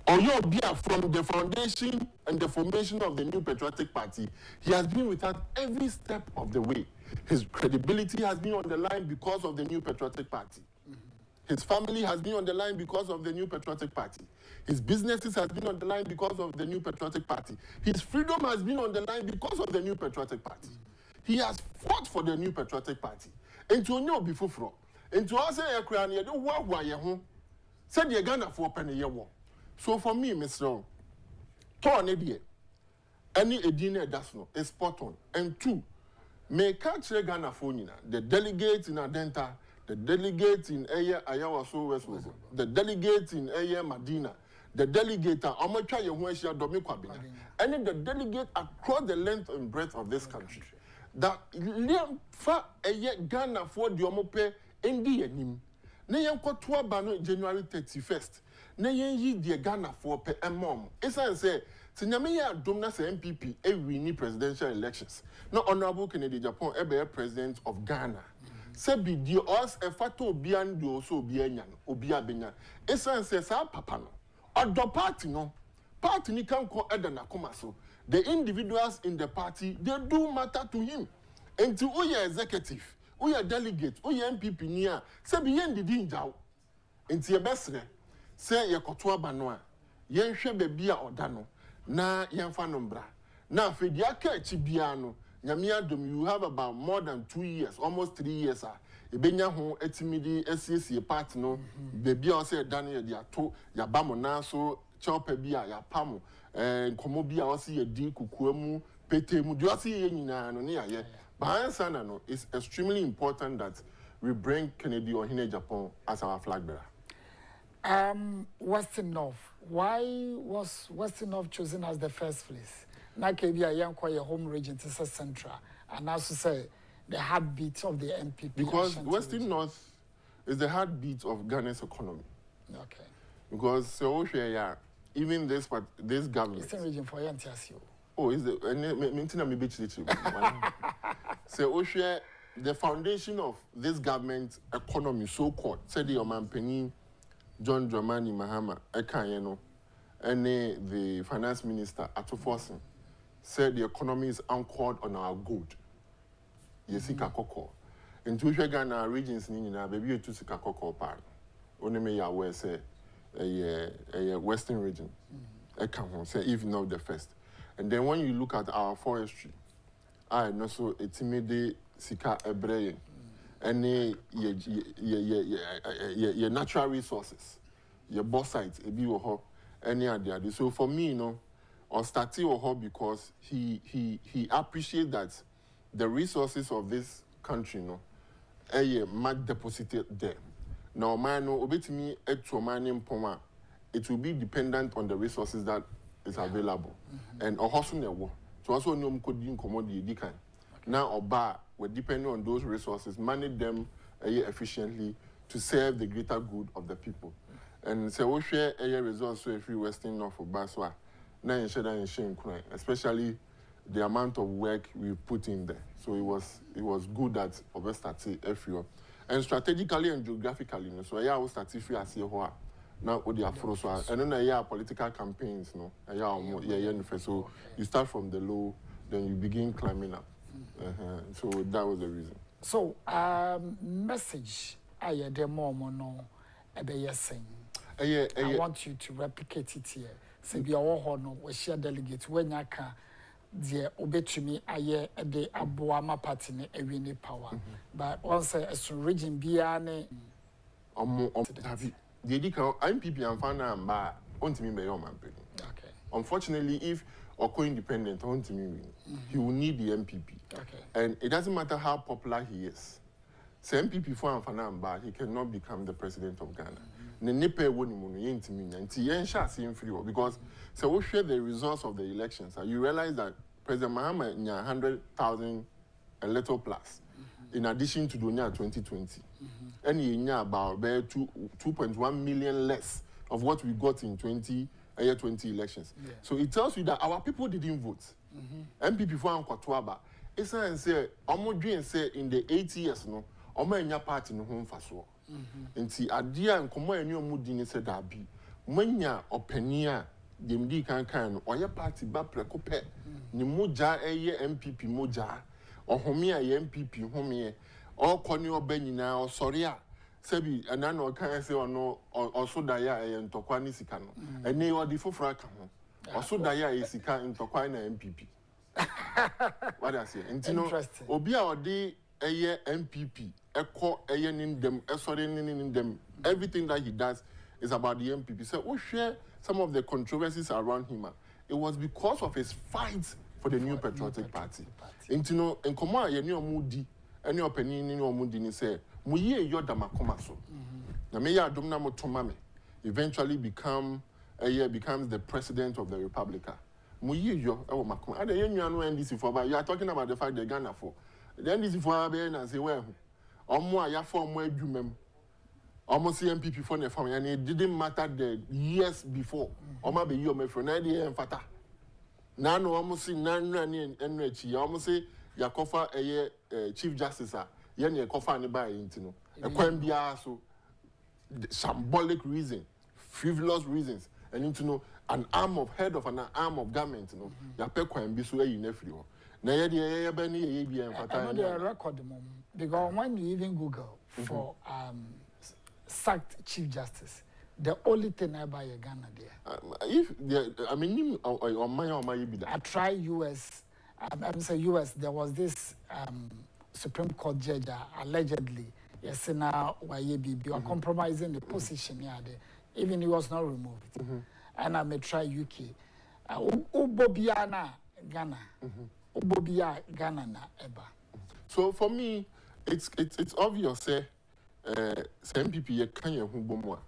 Oye Bia from the foundation and the formation of the New Patriotic Party, he has been with us every step of the way. His credibility has been on the line because of the New Patriotic Party. His family has been on the line because of the New Patriotic Party. His businesses has been on the line because of the New Patriotic Party. His freedom has been on the line because of the New Patriotic Party. He has fought for the New Patriotic Party. And to know before from, and to us a crown, you don't walk while you're home. Said you're Ghana for penny year war. So for me, Mr. Torn any edina that's no is spot on. And two, may catch Ghana for the delegates in Adenta, the delegate in Aya Ayawaso West, the delegate in Aya Madina, the delegate Amacha Yawesha Domikwabina, and the delegate across the length and breadth of this country. That fa Ghana for the Omope in the enim. Nayam Kotwa Bano January 31st. Nayen yi the Ghana for pe mom. Esa say Tinyamiya Domnas MPP winning presidential elections. No honorable Ken Agyapong ebe president of Ghana. Sebi di us e fato obian di also obianya obia benya. Esa say sa papa no. Odo party no. Party ni kan ko eda na koma so. The individuals in the party, they do matter to him. Until uye executive, uye delegate, uye MPP niya, sebi yen didi njao. Until ye besre, se ye kotua banwa, yen shwe bebia odano, na yen fanombra. Na fedi ake chibiano, nyamia dom, you have about more than 2 years, almost 3 years. Ebenya hon etimidi SCC party no, bebia ose dano ye diato, ya bamo na so, chope bia ya pamo. Komobia osi ye di kukuemu pete mu do osi ye nyina no ne ye ba answer na no it's extremely important that we bring Kennedy Agyapong as our flag bearer. Western North, why was Western North chosen as the first place? Na kebia yanko your home region to say central and also say the heartbeat of the MPP because Western region. North is the heartbeat of Ghana's economy. Okay, because so even this government. Eastern region for Yantiasio. Oh, is the maintain me beach So the foundation of this government economy, so called, said the Omanpeni John Dramani Mahama Ekanyeno, and the finance minister Atufosin said the economy is anchored on our gold. Yesika Koko. In Ghana regions nina baby to Sika Koko part. Only ya where say a western region. Say if not the first. And then when you look at our forestry, I know so it's immediate sika ebreye. Any your natural resources, your bauxite, any other. So for me, you know, or starting because he appreciates that the resources of this country, you know, much deposited there. Now, man, obetimi poma, it will be dependent on the resources that is available. And also, to also know commodity can. Now, oba, we're depending on those resources, manage them efficiently to serve the greater good of the people. And so we share a resource so if you Western North of Baswa, now in share especially the amount of work we put in there. So it was good that we started everywhere. And strategically and geographically, so I was starting free as here. Now with the Afro, and then I political campaigns, no, so you start from the low, then you begin climbing up. So that was the reason. So, message I had a no I want you to replicate it here. Say be our honor, we share delegate when you can the obetumi aye de aboama party ne ewini power. But once a region biane David, the MPP and Fana and on to me by your man. Okay. Unfortunately, if Oko independent on to me, he will need the MPP. Okay. And it doesn't matter how popular he is. So MPP for Fana and he cannot become the president of Ghana. Ne nipe woni mu no yentimi nya nti yen sha se free because so we share the results of the elections you realize that President Mahama nya 100,000 a little plus in addition to Donia 2020 and he nya about 2.1 million less of what we got in 2020 elections. So it tells you that our people didn't vote. MPP for Ankwatwaba it's say omo say in the 8 years no omo nya party no ho mfaso. Nti adia nkomo ani omudi ni se da bi manya opani a demdi kan no oye party ba preko pe ni moja eye MPP moja ohome a ye MPP home okoni oba nyina osori a sebi ana na okan se ono osoda ya eye ntokwa ni sika no ene odi foforo aka ho osoda ya eye sika ntokwa na MPP what I say nti no obi a odi eye MPP everything that he does is about the MPP. So we share some of the controversies around him. It was because of his fights for the New Patriotic Party. And you know, in Koma, you know, Moody, any opinion in your Moody, ni say, Muye yo damakomaso. The mayor Domna Motomame eventually becomes the president of the Republic. Muye yo, makoma. And you know NDC for, but you are talking about the fact they Ghana for. The NDC for and say, well, Omo ya form where you mem. Almost MPP for the family, and it didn't matter the years before. Oma be you me for 9 years and fata. Now no almost see none and almost say Yakofa a Chief Justice, Yen Yakofa and by intino. A quambia so symbolic reason, frivolous reasons, and into know an arm of head of an arm of government, you know, Yape quambi so you nephew. Now the Benny and fata record because when you even Google for sacked Chief Justice, the only thing I buy a Ghana there. I mean, on my I try US. I'm saying US. There was this Supreme Court judge allegedly. Yes, now why you are compromising the position here. Even he was not removed. And I may try UK. Ubobiana Ghana. Ubobia Ghana na eba. So for me, it's obvious. Say, MPP Kenya Humbomoa.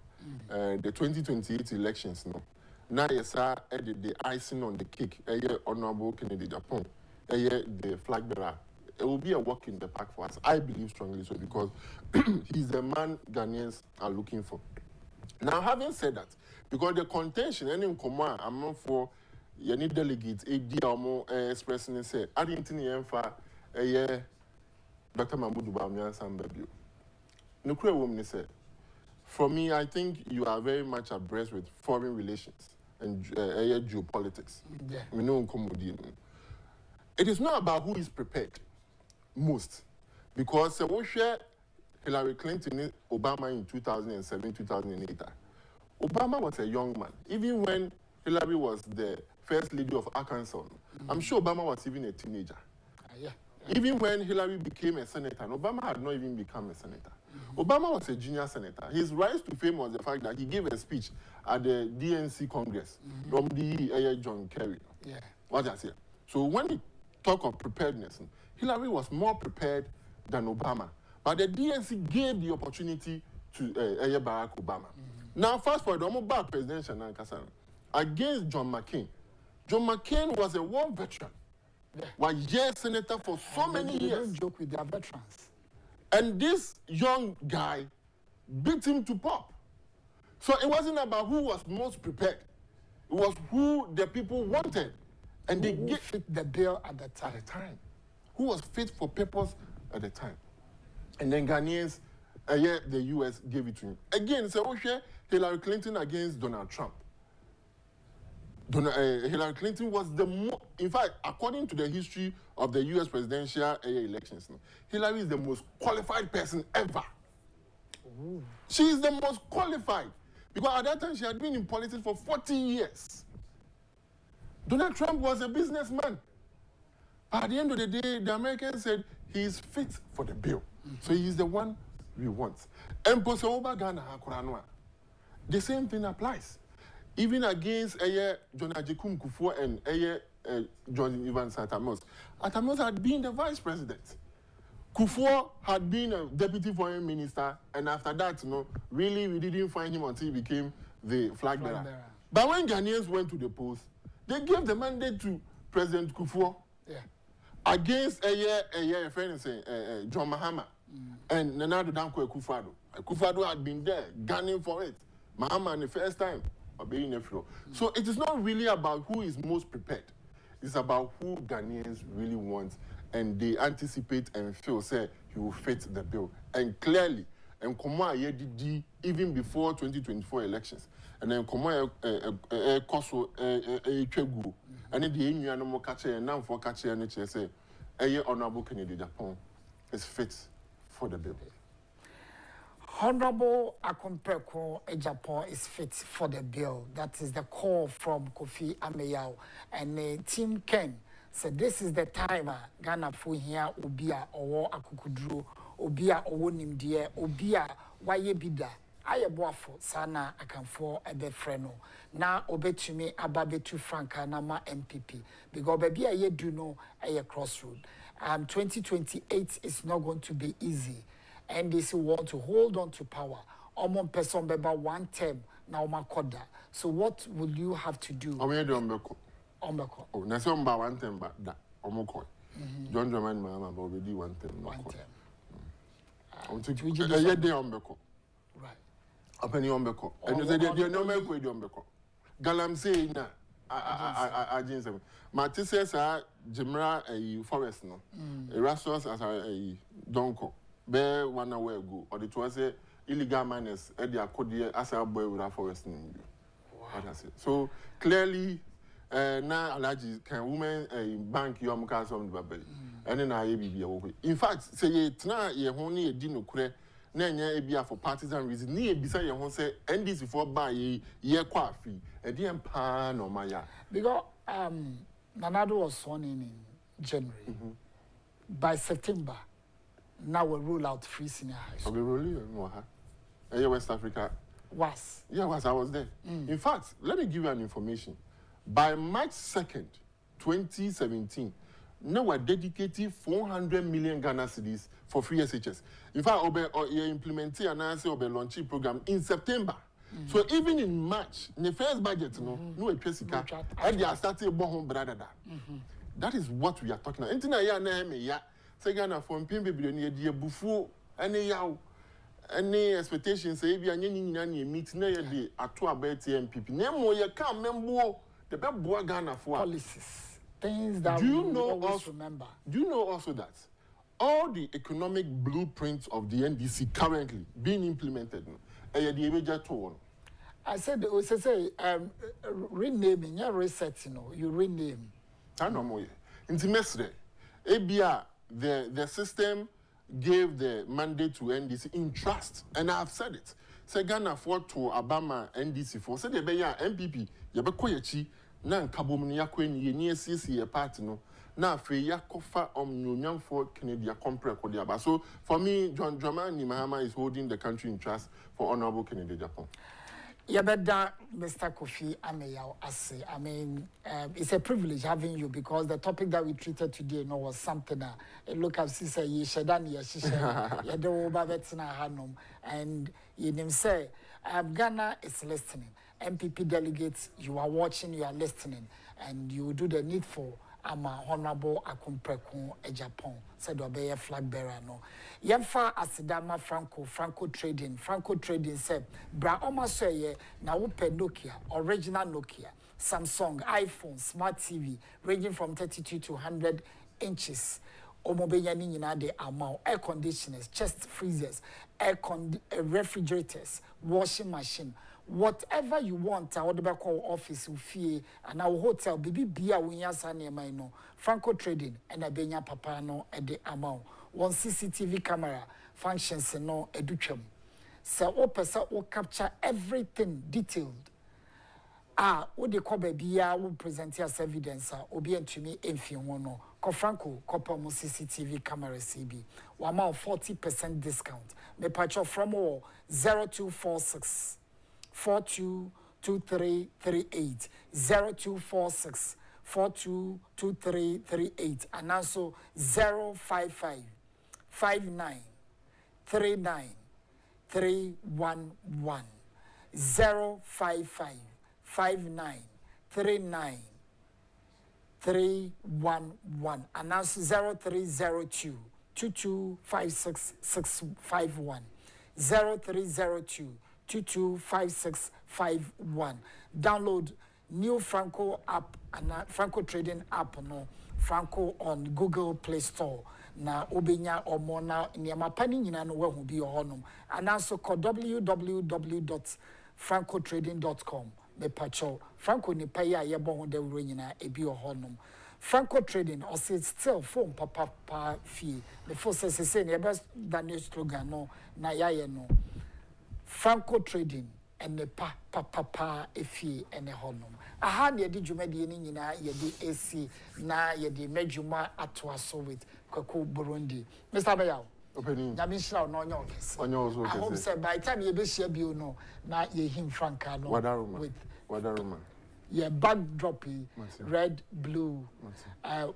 The 2028 elections, no. Now, yes, the icing on the cake. Honorable Ken Agyapong. The flag bearer. It will be a walk in the park for us. I believe strongly so because he's the man Ghanaians are looking for. Now, having said that, because the contention, any command, I'm not for any delegates, a deal expressing and say, I didn't think for a year, Dr. Mahmoud Bamian Sambabio. Nukwe woman said, for me, I think you are very much abreast with foreign relations and geopolitics. Yeah. We know it is not about who is prepared most, because we share Hillary Clinton, Obama in 2007, 2008. Obama was a young man. Even when Hillary was the first lady of Arkansas, I'm sure Obama was even a teenager. Yeah. Even when Hillary became a senator, Obama had not even become a senator. Obama was a junior senator. His rise to fame was the fact that he gave a speech at the DNC Congress from the John Kerry. Yeah. What I say. So when we talk of preparedness, Hillary was more prepared than Obama. But the DNC gave the opportunity to Barack Obama. Now, fast forward, Obama presidential against John McCain. John McCain was a war veteran. Yeah. Was yes senator for so many years. Don't joke with their veterans. And this young guy beat him to pop. So it wasn't about who was most prepared. It was who the people wanted. And they who fit the bill at the time. Who was fit for purpose at the time. And then Ghanaians, the US gave it to him. Again, so we share Hillary Clinton against Donald Trump. Hillary Clinton was in fact, according to the history of the U.S. presidential elections, Hillary is the most qualified person ever. Ooh. She is the most qualified because at that time she had been in politics for 40 years. Donald Trump was a businessman. But at the end of the day, the Americans said he is fit for the bill. So he is the one we want. And the same thing applies. Even against John Agyapong Kufuor and John Evans Atamos. Atamos had been the vice president. Kufuor had been a deputy foreign minister, and after that, really we didn't find him until he became the flag bearer. But when Ghanaians went to the polls, they gave the mandate to President Kufuor against a friend saying John Mahama and Nana Danko Akufo-Addo. Akufo-Addo had been there, gunning for it. Mahama in the first time. So it is not really about who is most prepared. It's about who Ghanaians really want, and they anticipate and feel say he will fit the bill. And clearly, and even before 2024 elections, and then Koso Chegu, and then the Union no catch and now for catch and say, Honorable Ken Agyapong is fit for the bill. Honorable Agyapong is fit for the bill. That is the call from Kofi Ameyao and Team Ken. So this is the time Ghana for here Obia or Akukudru, Obia or Nimdia, Obia Waye Bida. Ayeboafo sana akanfo ebefreno na obetumi ababetu franka na ma MPP because baby aye do know a crossroad. 2028 is not going to be easy. NDC want to hold on to power. Omon person beba one term na omakoda. So what will you have to do? Ombeko. Oh, na say omba one term ba da omoko. John Dramani Mahama ba obedi one term. One term. Ombeko. Right. Apeni ombeko. And say dey ombeko dey ombeko. Galam say na ajinsem. Mati says Jimra forest no. Erasmus as a donko. Be 1 hour ago, or it was a illegal miners at the Akodi as a boy with a forest in you. So clearly, now allergies can women a bank your mukas on the baby, and then I be away. In fact, say it now, ye only a dino cre, Nanya be for partisan reasons, near beside your home say, and this before buy ye coffee, a dear pan or Maya. Because Nanado was sworn in January. By September. Now we rule out free senior high school. Okay, really? West Africa? Was. Yeah, I was there. In fact, let me give you an information. By March 2nd, 2017, now we're dedicating 400 million Ghana cedis for free SHS. In fact, you implemented an answer of a launching program in September. So even in March, in the first budget, no Jessica, and they are starting born brother. That is what we are talking about. Say Ghana for mpembe billion ye bufu any expectations say bi anya nyina meet na ye de ato about MPP na mo ye ka membo the bebo Ghana for policies things that we always remember. Do you know also that all the economic blueprints of the NDC currently being implemented the major tool? I said renaming your reset you rename I know more intimate ebia the system gave the mandate to NDC in trust, and I've said it. Say Ghana for to Obama NDC for say the MPP yabekoyechi na nkabom ya kweni ye ni asisi ye party no na afre yakofa nyonyam for Canada compare kodiaba. So for me, John Dramani Mahama is holding the country in trust for Honorable Ken Agyapong. Yabeda, Mr. Kofi Ameyao Ase. I mean, it's a privilege having you because the topic that we treated today was something that look at Sisa Yeshadan Yashisha Yado Bavetina Hanum and Yinim say Ghana is listening. MPP delegates, you are watching, you are listening, and you do the needful. Honorable Agyapong said obey flag bearer no. Yemfa asidama Franco trading said bra almost say na upe Nokia, original Nokia, Samsung, iPhone, smart TV ranging from 32 to 100 inches. Omobenya nyina de amount air conditioners, chest freezers, refrigerators, washing machine, whatever you want, I would call office fee and our hotel, baby beer when you san near my no. Franco Trading and a benya papa no at the amount. One CCTV camera functions no educam. So opesa will capture everything detailed. What they call baby will present as evidence obi to me enfin no. Ko Franco copper mo CCTV camera CB. 40% discount. Me patch from 0246 422338 0246 422338 and also 055 59 39 311 055 59 39 311 and also 0302 2256 0302 225651. Download new Franco app and Franco Trading app no Franco on Google Play Store. Na obenya omona niama pani nyina no wahu bi ohonum. And also call www.francotrading.com. Me pacho Franco ni pay a yebo ho de wuro nyina ebi ohonum. Franco Trading also still phone papa fee. The first say ne best Daniel slogan no na yaye no. Franco Trading and the pa efi ene honum. Aha ne di dwumadi ni nyina ye di AC na ye di medjuma atoaso with Kwaku Burundi. Mr. Bayaw. Opening. Nyamisha no onyo kese. Onyo so kese. I hope say by the time ye be share bio no na ye him Franca no with Wadaruma. Yeah, backdrop red, blue,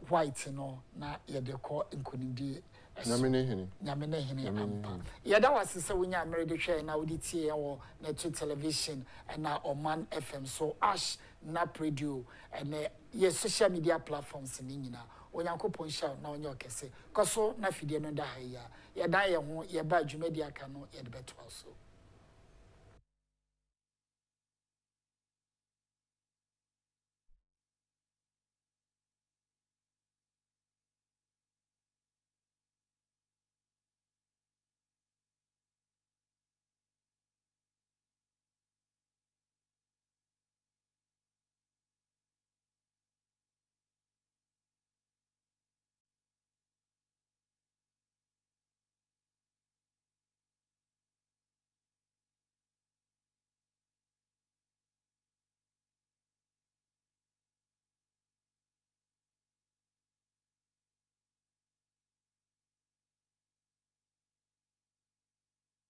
white, you know, na ye de call inkunidi. Nyamene hini ampa. Yeah, that was the when you married the share now with the or Neto television and now Oman FM. So Ash Nap Radio and your social media platforms in Nina. When you could point out now in your case. Cause so na fidya no da ya. Ya da ya ho ya ba dwumadi aka no ya de beto also.